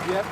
Yep.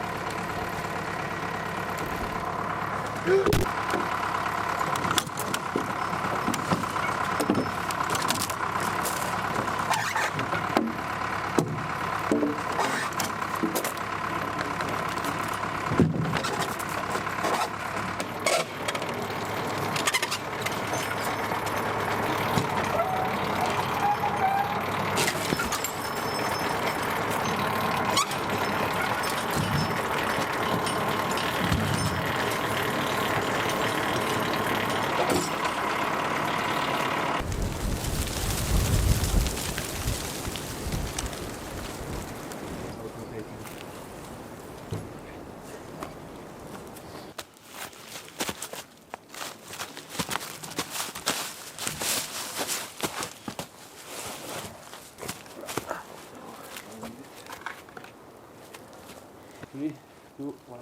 Three, two, one.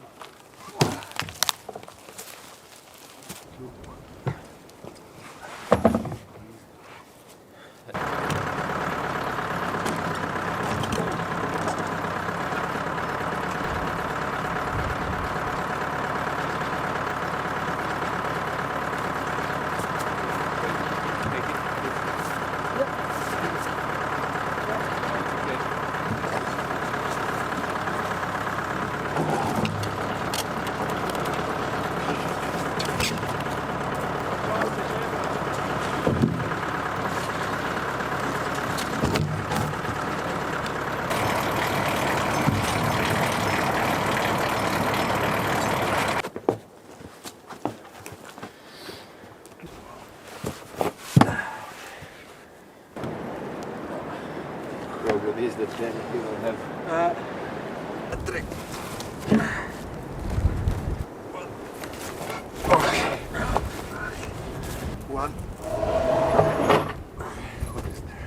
What is that then you will have a trick. One. What is there?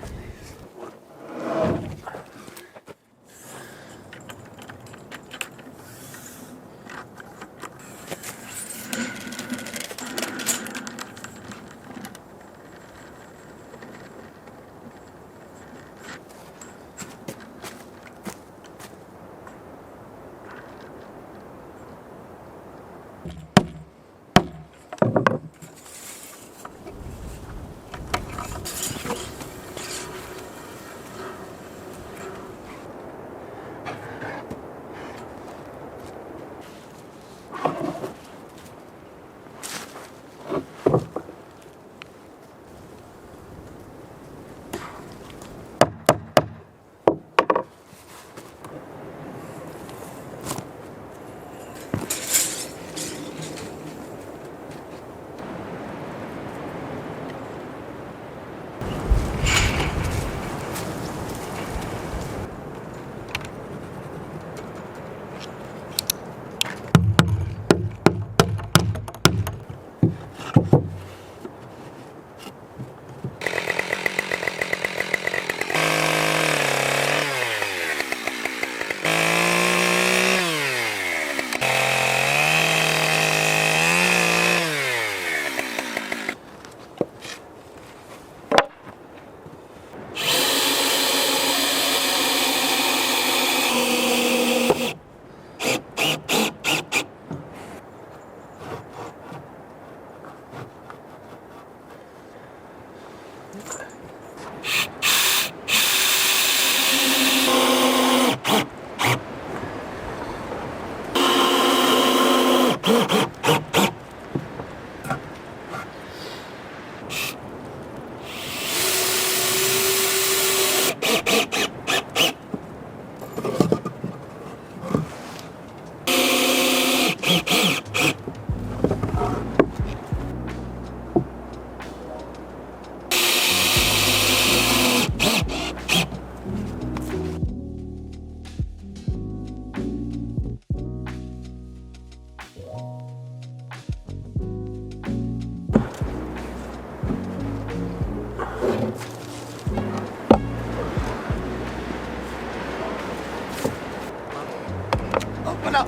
Open up!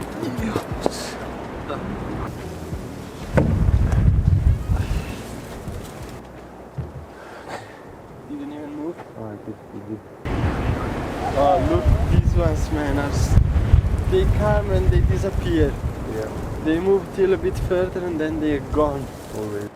Didn't even move. Oh, I did. Oh, look, these ones, man, are they come and they disappear. Yeah, They move till a bit further and then they are gone. always.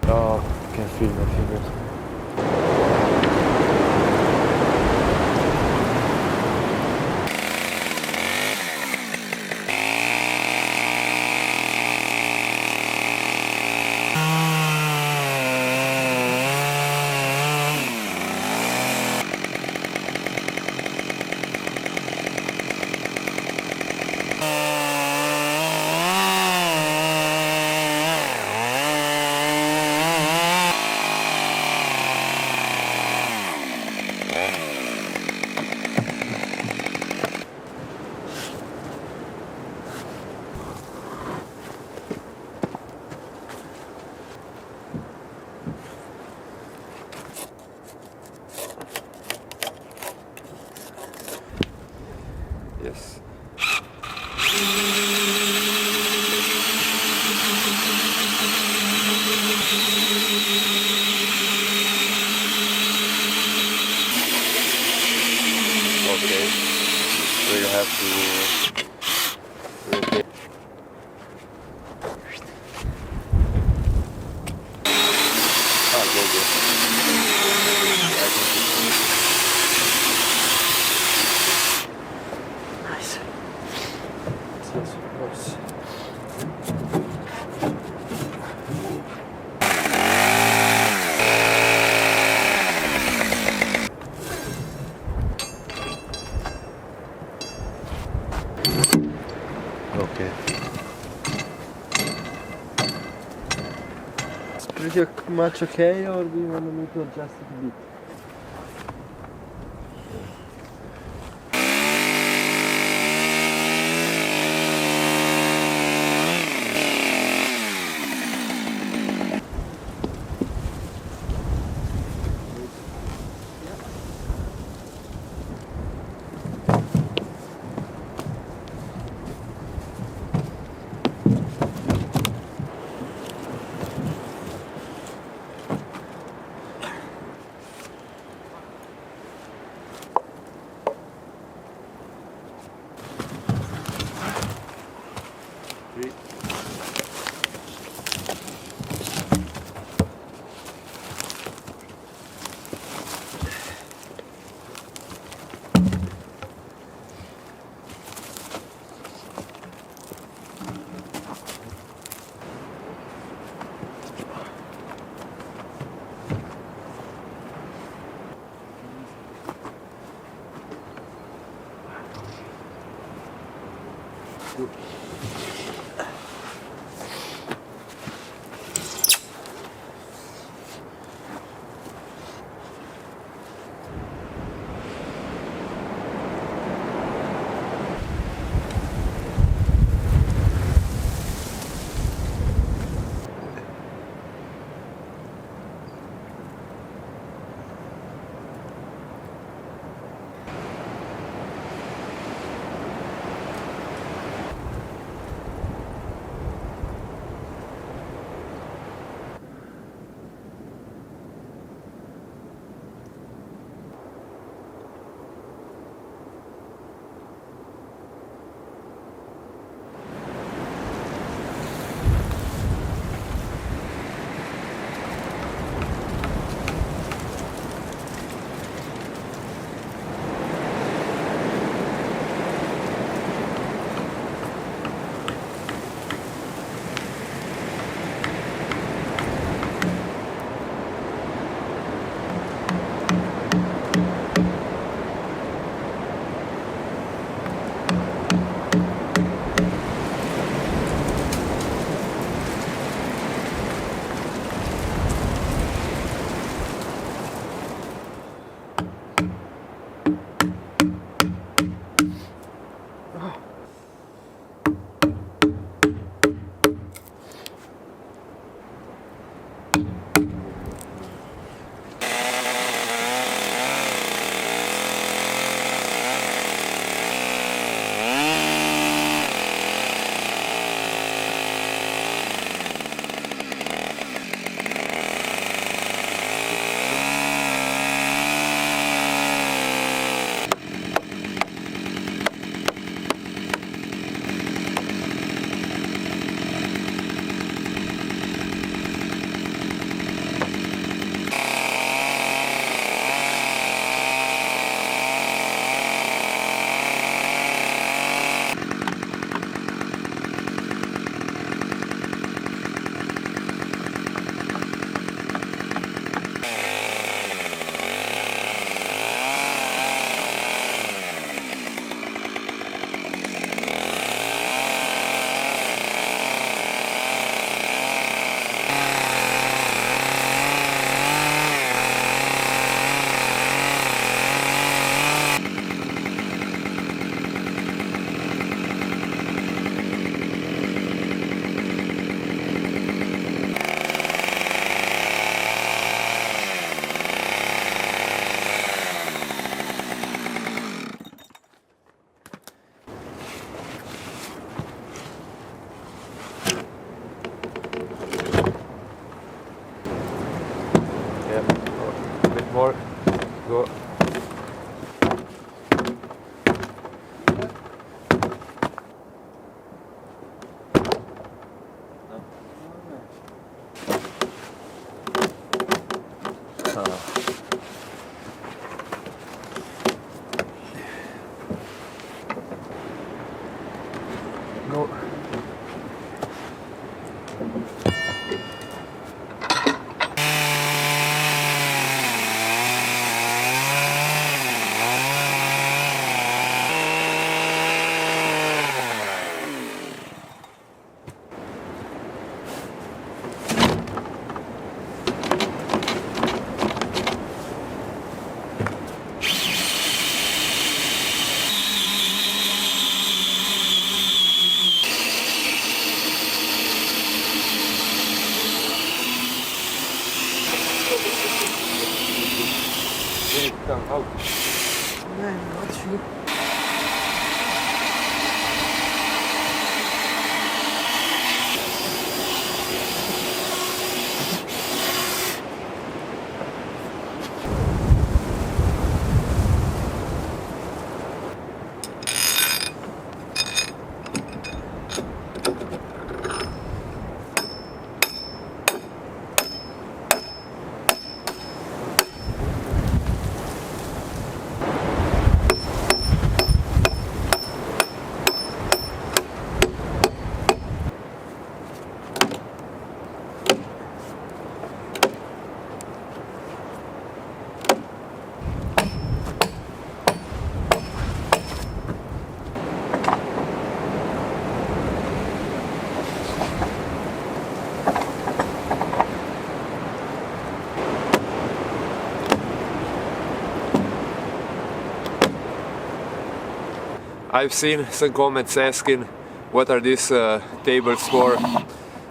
Oh, I can feel my fingers. Yes. Okay. So you have to rotate. Ah, go, go. I Nice. Yes, of course. Okay. It's pretty much okay, or do you want me to adjust it a bit? Yeah, a bit more. Go. Go. Come out. Nee, not sure. I've seen some comments asking what are these tables for,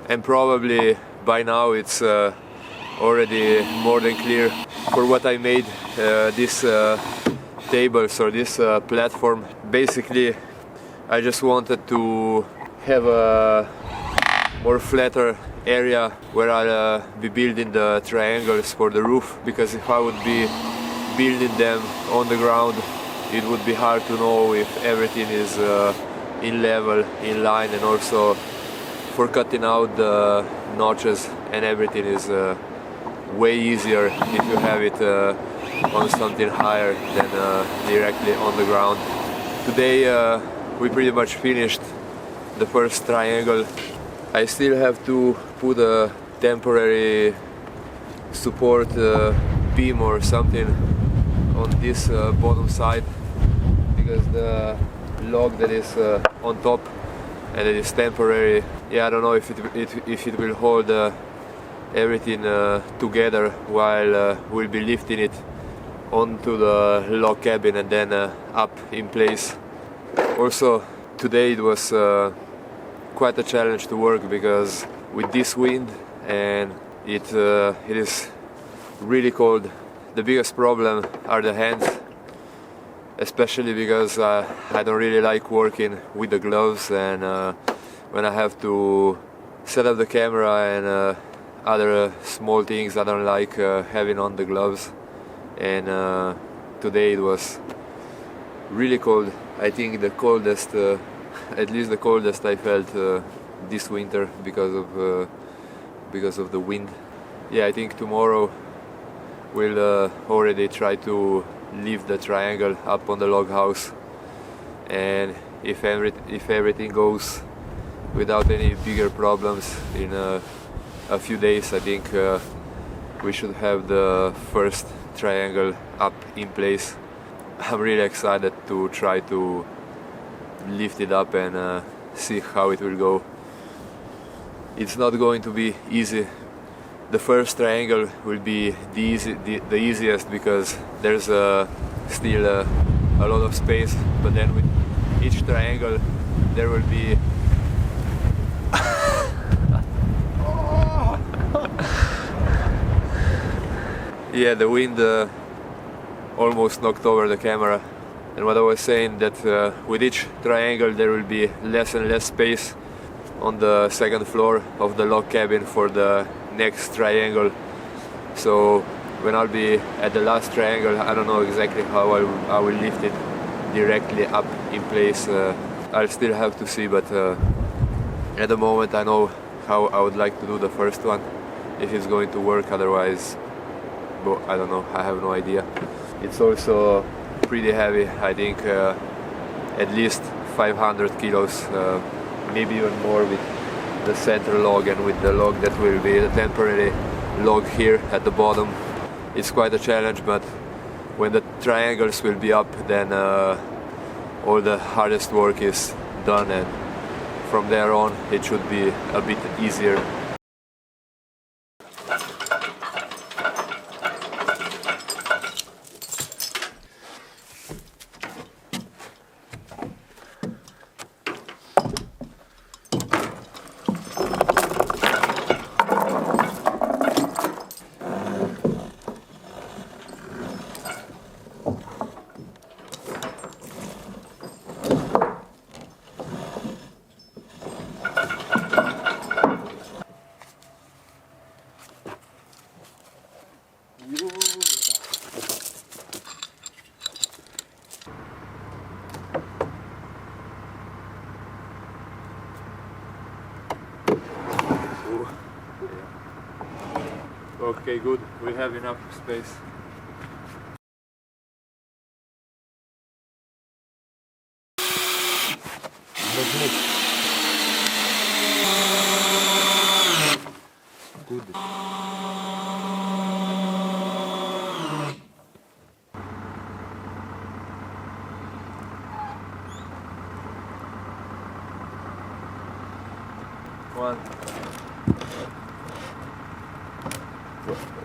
and probably by now it's already more than clear for what I made these tables or this platform. Basically, I just wanted to have a more flatter area where I'll be building the triangles for the roof, because if I would be building them on the ground, it would be hard to know if everything is in level, in line, and also for cutting out the notches and everything is way easier if you have it on something higher than directly on the ground. Today we pretty much finished the first triangle. I still have to put a temporary support beam or something on this bottom side, because the log that is on top and it is temporary, yeah, I don't know if it will hold everything together while we'll be lifting it onto the log cabin and then up in place. Also, today it was quite a challenge to work, because with this wind and it is really cold. The biggest problem are the hands, especially because I don't really like working with the gloves, and when I have to set up the camera and other small things I don't like having on the gloves. And today it was really cold. I think the coldest, at least the coldest I felt this winter because of the wind. Yeah, I think tomorrow we'll already try to lift the triangle up on the log house, and if everything goes without any bigger problems in a few days, I think we should have the first triangle up in place. I'm really excited to try to lift it up and see how it will go. It's not going to be easy. The first triangle will be the easiest because there's still a lot of space, but then with each triangle there will be yeah, the wind almost knocked over the camera. And what I was saying, that with each triangle there will be less and less space on the second floor of the log cabin for the next triangle. So when I'll be at the last triangle, I don't know exactly how I will lift it directly up in place. I'll still have to see, but at the moment I know how I would like to do the first one, if it's going to work. Otherwise, but I don't know, I have no idea. It's also pretty heavy. I think at least 500 kilos, maybe even more with the center log and with the log that will be the temporary log here at the bottom. It's quite a challenge, but when the triangles will be up, then all the hardest work is done, and from there on it should be a bit easier. Okay, good. We have enough space. Good. One.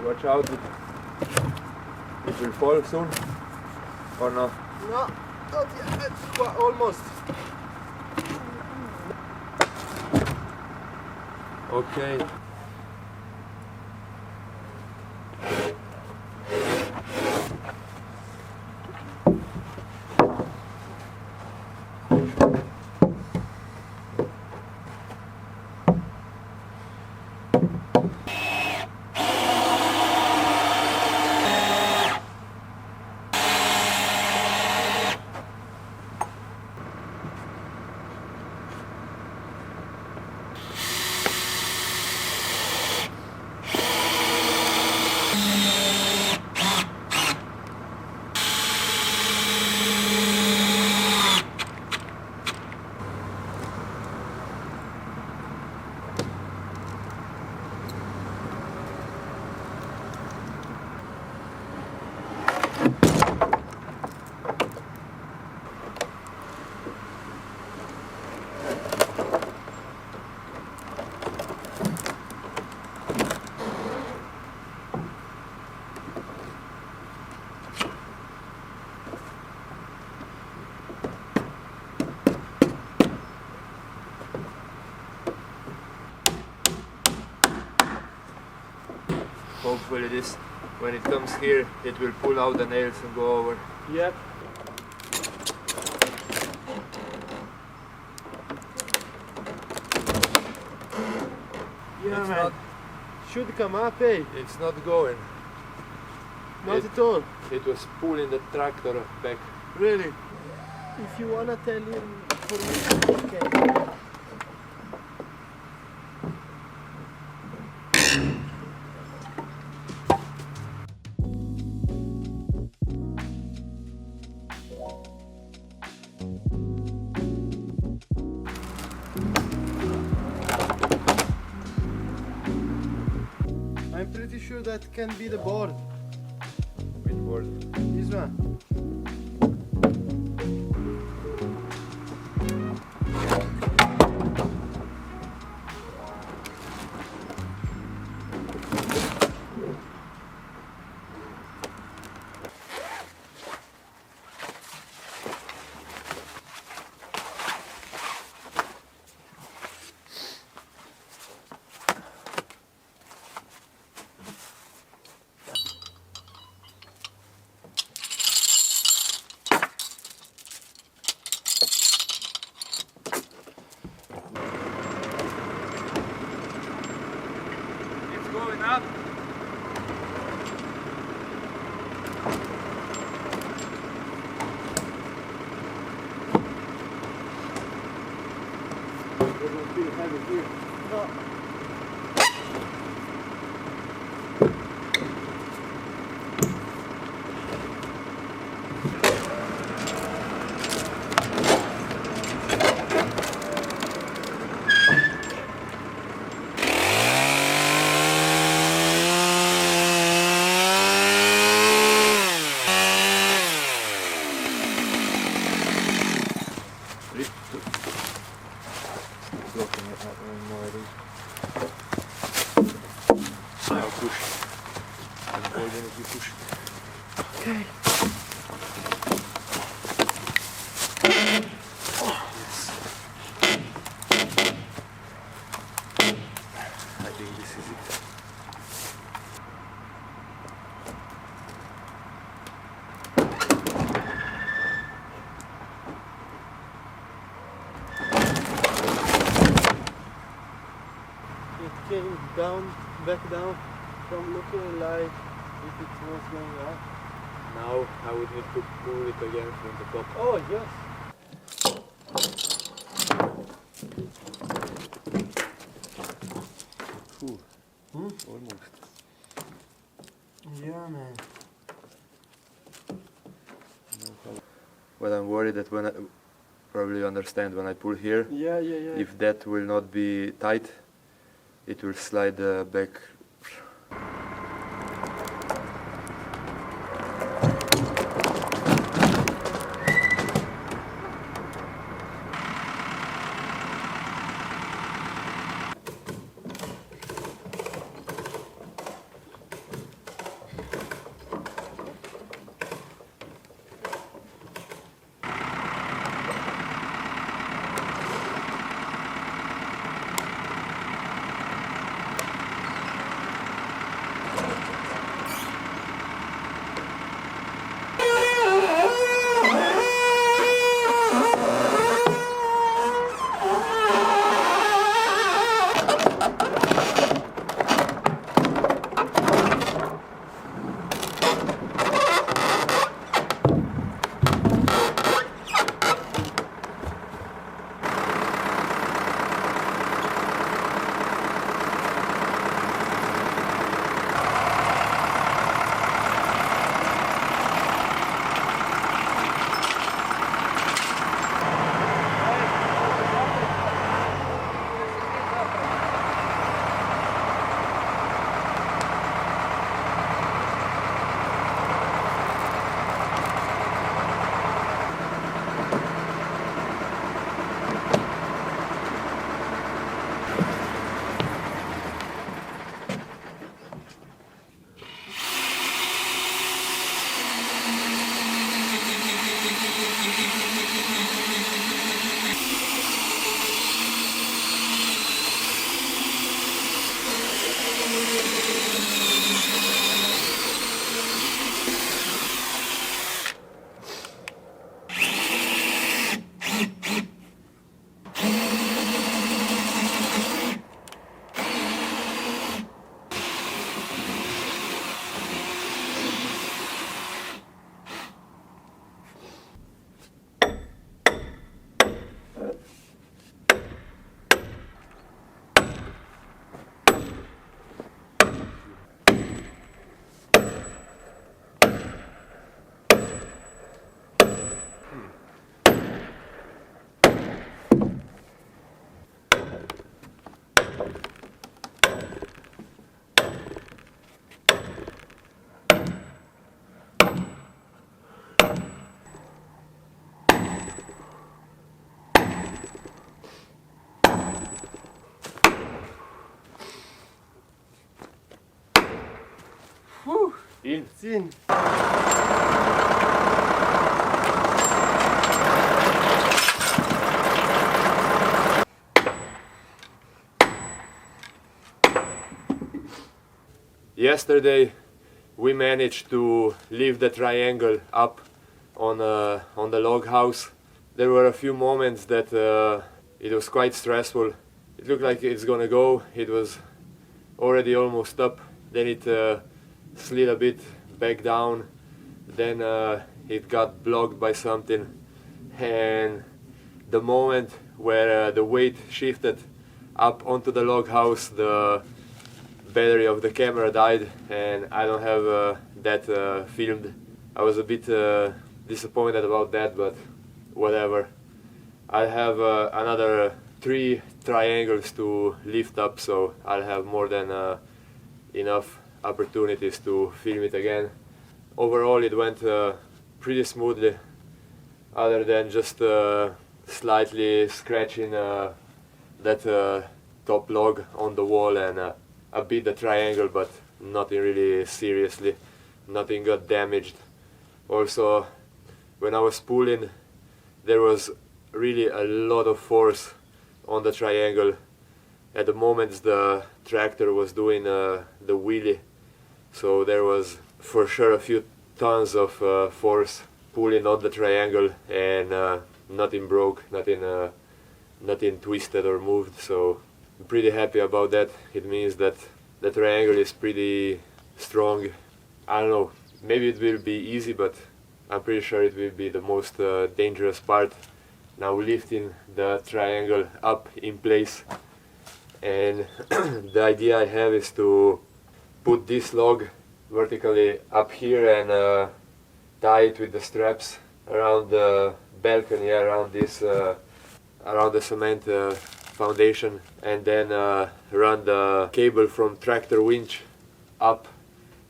Watch out, it will fall soon, or no? No, not yet. Well, almost. Okay. hopefully this, when it comes here, it will pull out the nails and go over. Yep. Yeah, It's man. not- Should come up, eh? It's not going. Not It- at all. It was pulling the tractor back. Really? If you wanna tell him for me, okay. I'm pretty sure that can be the board. Which board? This one. It's going up. Doesn't feel heavy here. No. Now push. I'm holding it, you push. Okay. Yes. I think this is it. It came down, back down, from looking like if it was going up. Now I would need to pull it again from the top. Oh, yes. Almost. Yeah, man. But I'm worried that when I, probably you understand, when I pull here, Yeah, yeah, yeah. if that will not be tight, it will slide back. Whew, In. it's in. Yesterday we managed to lift the triangle up on the log house. There were a few moments that it was quite stressful. It looked like it's gonna go. It was already almost up. Then it slid a bit back down. Then it got blocked by something. And the moment where the weight shifted up onto the log house, the battery of the camera died, and I don't have that filmed. I was a bit disappointed about that, but whatever. I have another 3 triangles to lift up, so I'll have more than enough opportunities to film it again. Overall it went pretty smoothly, other than just slightly scratching that top log on the wall and a bit the triangle, but nothing really seriously. Nothing got damaged. Also, when I was pulling, there was really a lot of force on the triangle. At the moment the tractor was doing the wheelie, so there was for sure a few tons of force pulling on the triangle, and nothing broke, nothing twisted or moved, so I'm pretty happy about that. It means that the triangle is pretty strong. I don't know, maybe it will be easy, but I'm pretty sure it will be the most dangerous part. Now lifting the triangle up in place, and the idea I have is to put this log vertically up here and tie it with the straps around the balcony, around this around the cement foundation, and then run the cable from tractor winch up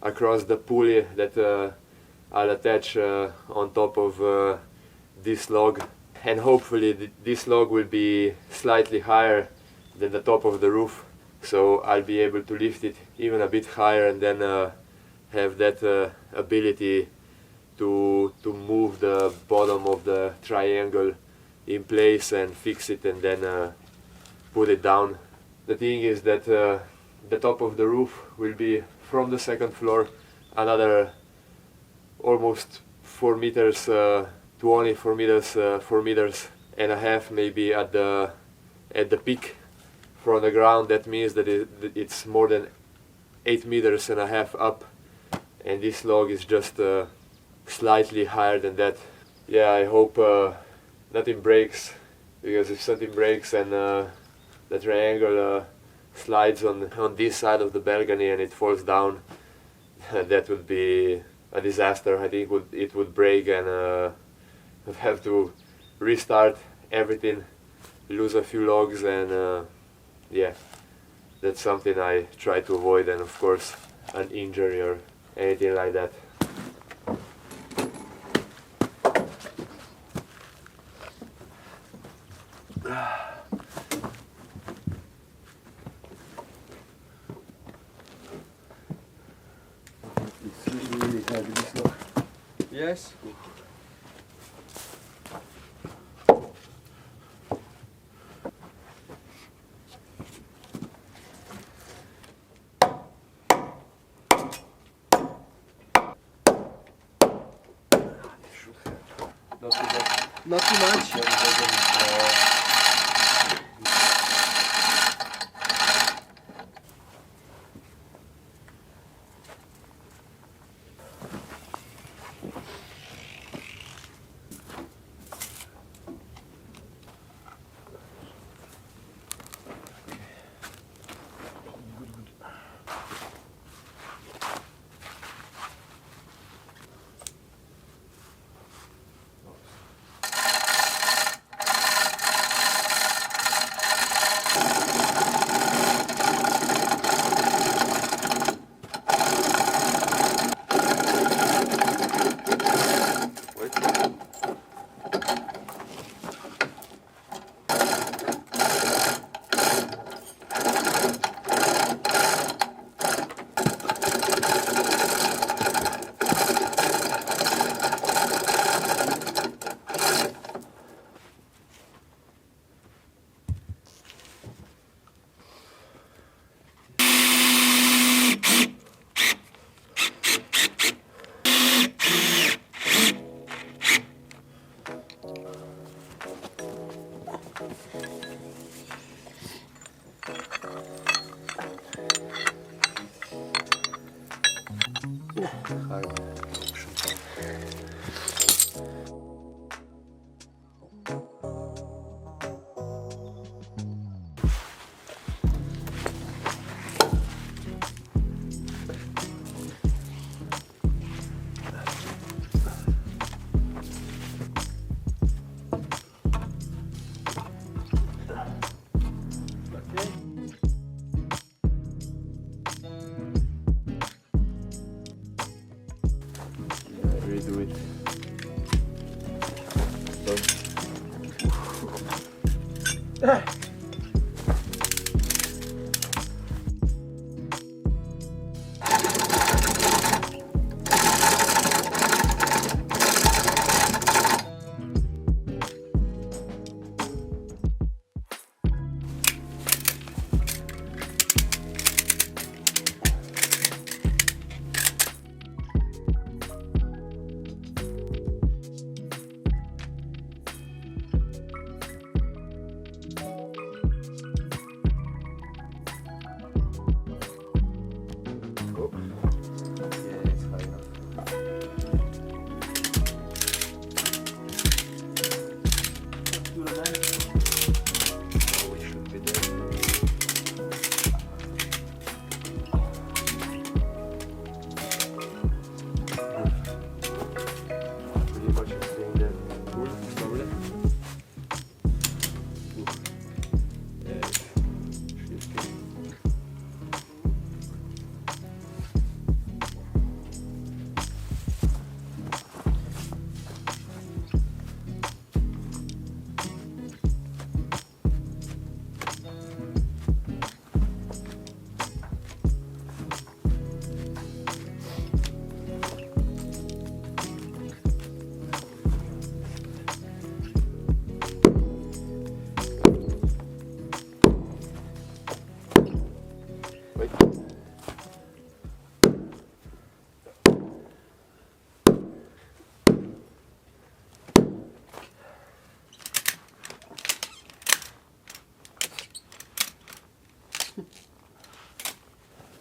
across the pulley that I'll attach on top of this log, and hopefully this log will be slightly higher than the top of the roof, so I'll be able to lift it even a bit higher, and then have that ability to move the bottom of the triangle in place and fix it, and then put it down. The thing is that the top of the roof will be from the second floor another almost 4 meters to only 4 meters and a half maybe at the peak from the ground. That means that it's more than 8 meters and a half up, and this log is just slightly higher than that. Yeah, I hope nothing breaks, because if something breaks and the triangle slides on this side of the balcony and it falls down, that would be a disaster. I think it would break, and I'd have to restart everything, lose a few logs, and yeah, that's something I try to avoid, and of course an injury or anything like that. It's really heavy, this log. Yes. Not too much. high option. Redo it.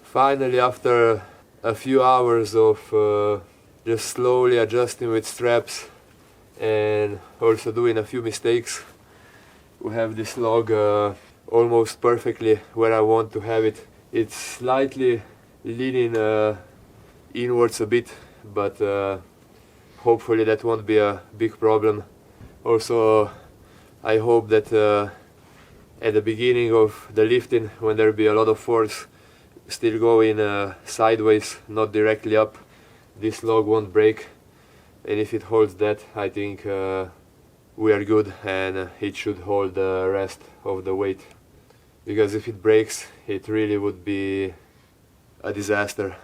Finally, after a few hours of just slowly adjusting with straps and also doing a few mistakes, we have this log almost perfectly where I want to have it. It's slightly leaning inwards a bit, but hopefully that won't be a big problem. Also, I hope that at the beginning of the lifting, when there will be a lot of force still going sideways, not directly up, this log won't break. And if it holds that, I think we are good, and it should hold the rest of the weight. Because if it breaks, it really would be a disaster.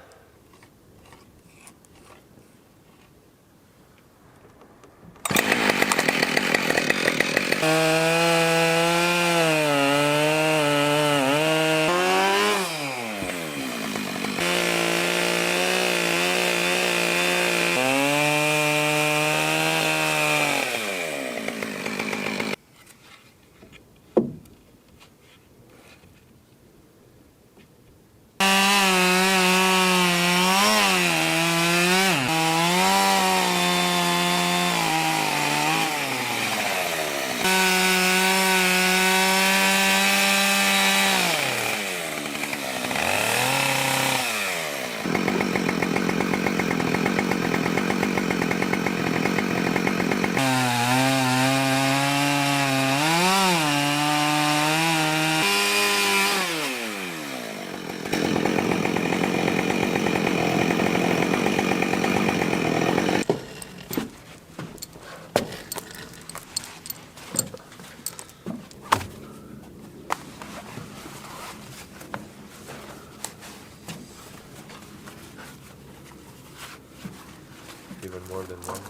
Even more than one.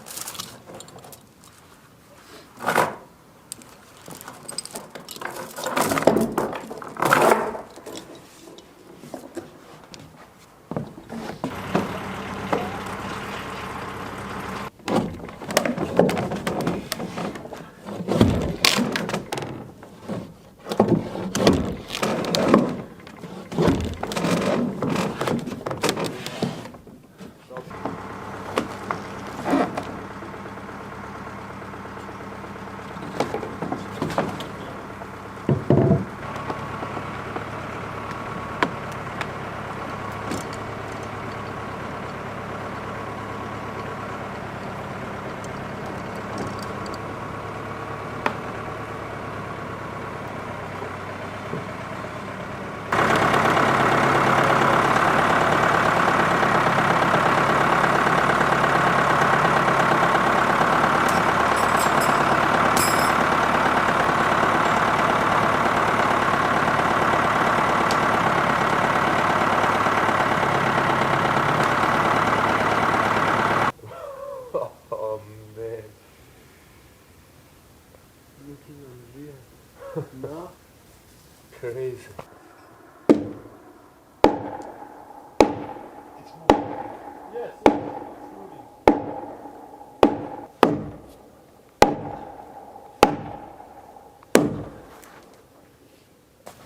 Yes.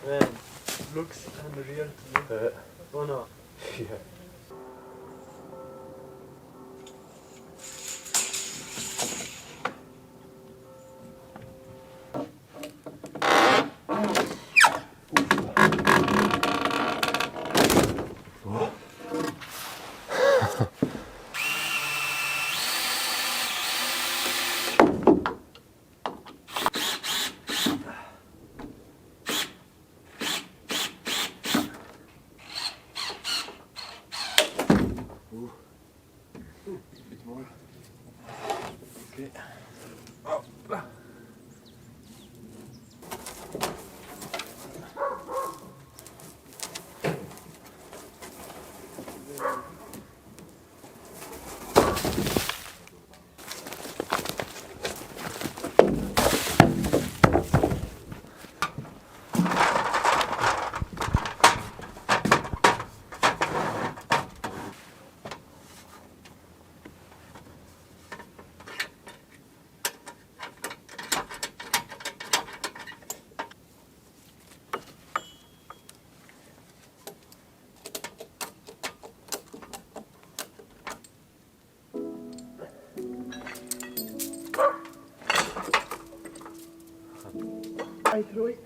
Man, looks unreal to me. Oh no. Yeah. A bit more. Okay. Oh. I throw it.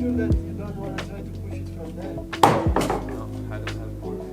Sure that you don't want to try to push it from there. No, I don't have force.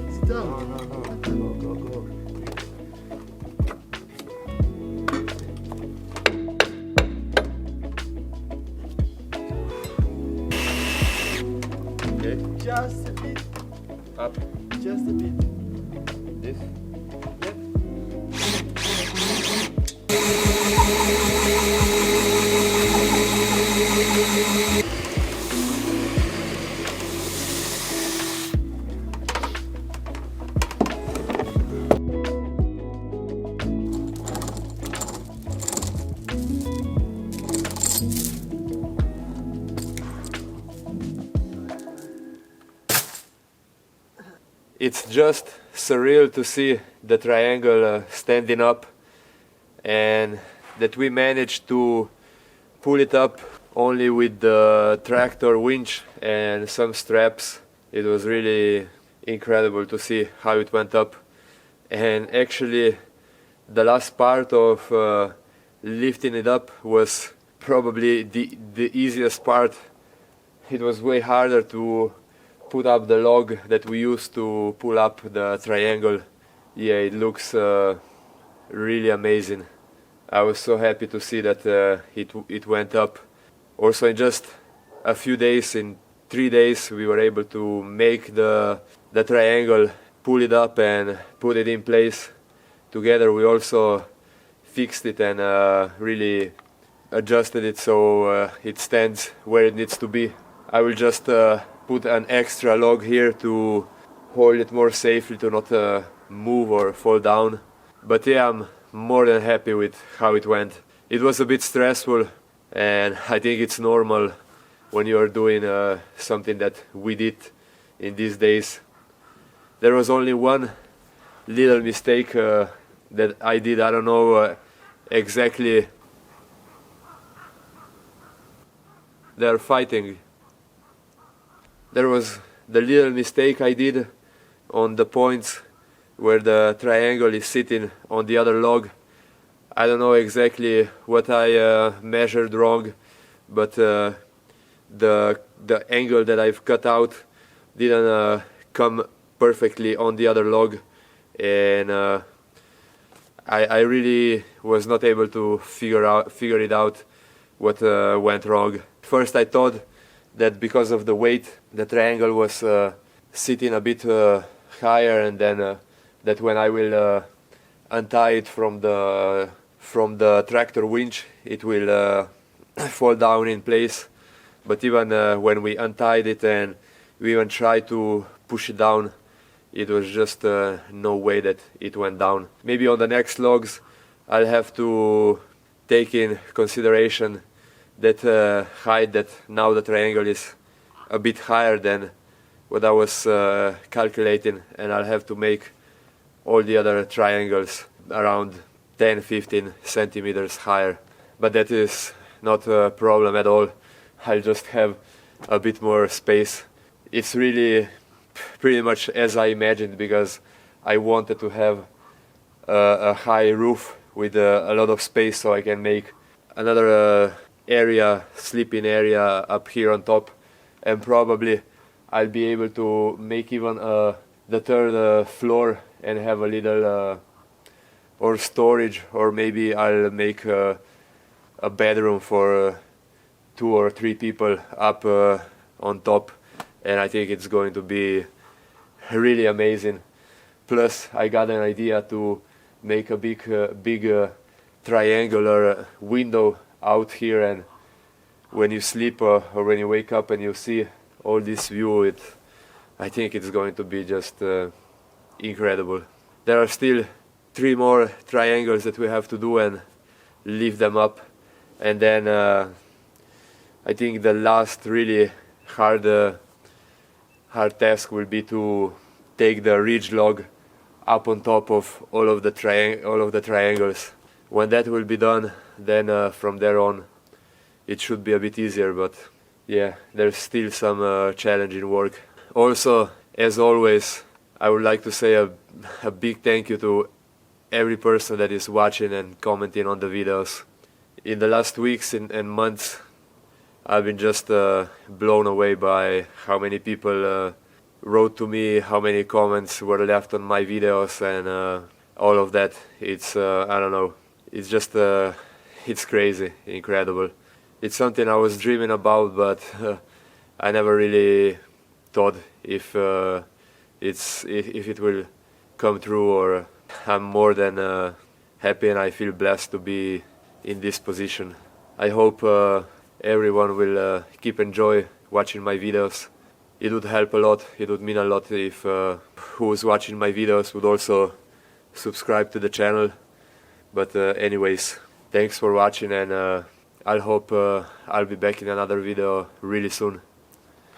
It's done. Go, go, go. Okay, Just a bit. up. Just a bit. This. Yep. It's just surreal to see the triangle standing up, and that we managed to pull it up only with the tractor winch and some straps. It was really incredible to see how it went up. And actually the last part of lifting it up was probably the easiest part. It was way harder to put up the log that we used to pull up the triangle. Yeah, it looks really amazing. I was so happy to see that it went up. Also in just a few days, in 3 days, we were able to make the triangle, pull it up and put it in place. Together we also fixed it and really adjusted it so it stands where it needs to be. I will just put an extra log here to hold it more safely, to not move or fall down. But yeah, I'm more than happy with how it went. It was a bit stressful, and I think it's normal when you are doing something that we did in these days. There was only one little mistake that I did. I don't know exactly. They're fighting. There was the little mistake I did on the points where the triangle is sitting on the other log. I don't know exactly what I measured wrong, but the angle that I've cut out didn't come perfectly on the other log, and I really was not able to figure it out what went wrong. First I thought that because of the weight the triangle was sitting a bit higher, and then that when I will untie it from the tractor winch it will fall down in place. But even when we untied it and we even tried to push it down, it was just no way that it went down. Maybe on the next logs I'll have to take in consideration that height, that now the triangle is a bit higher than what I was calculating, and I'll have to make all the other triangles around 10-15 centimeters higher. But that is not a problem at all. I'll just have a bit more space. It's really pretty much as I imagined, because I wanted to have a high roof with a lot of space, so I can make another area, sleeping area up here on top, and probably I'll be able to make even the third floor and have a little or storage, or maybe I'll make a bedroom for 2 or 3 people up on top, and I think it's going to be really amazing. Plus I got an idea to make a big triangular window out here, and when you sleep or when you wake up and you see all this view, I think it's going to be just incredible. There are still 3 more triangles that we have to do and lift them up, and then I think the last really hard task will be to take the ridge log up on top of all of the triangles. When that will be done, then from there on it should be a bit easier, but yeah, there's still some challenging work. Also, as always, I would like to say a big thank you to every person that is watching and commenting on the videos. In the last weeks and months, I've been just blown away by how many people wrote to me, how many comments were left on my videos, and all of that. It's I don't know, it's just it's crazy, incredible. It's something I was dreaming about, but I never really thought if it will come true, or I'm more than happy, and I feel blessed to be in this position. I hope everyone will keep enjoy watching my videos. It would help a lot, it would mean a lot if who's watching my videos would also subscribe to the channel. But anyways, thanks for watching, and I hope I'll be back in another video really soon.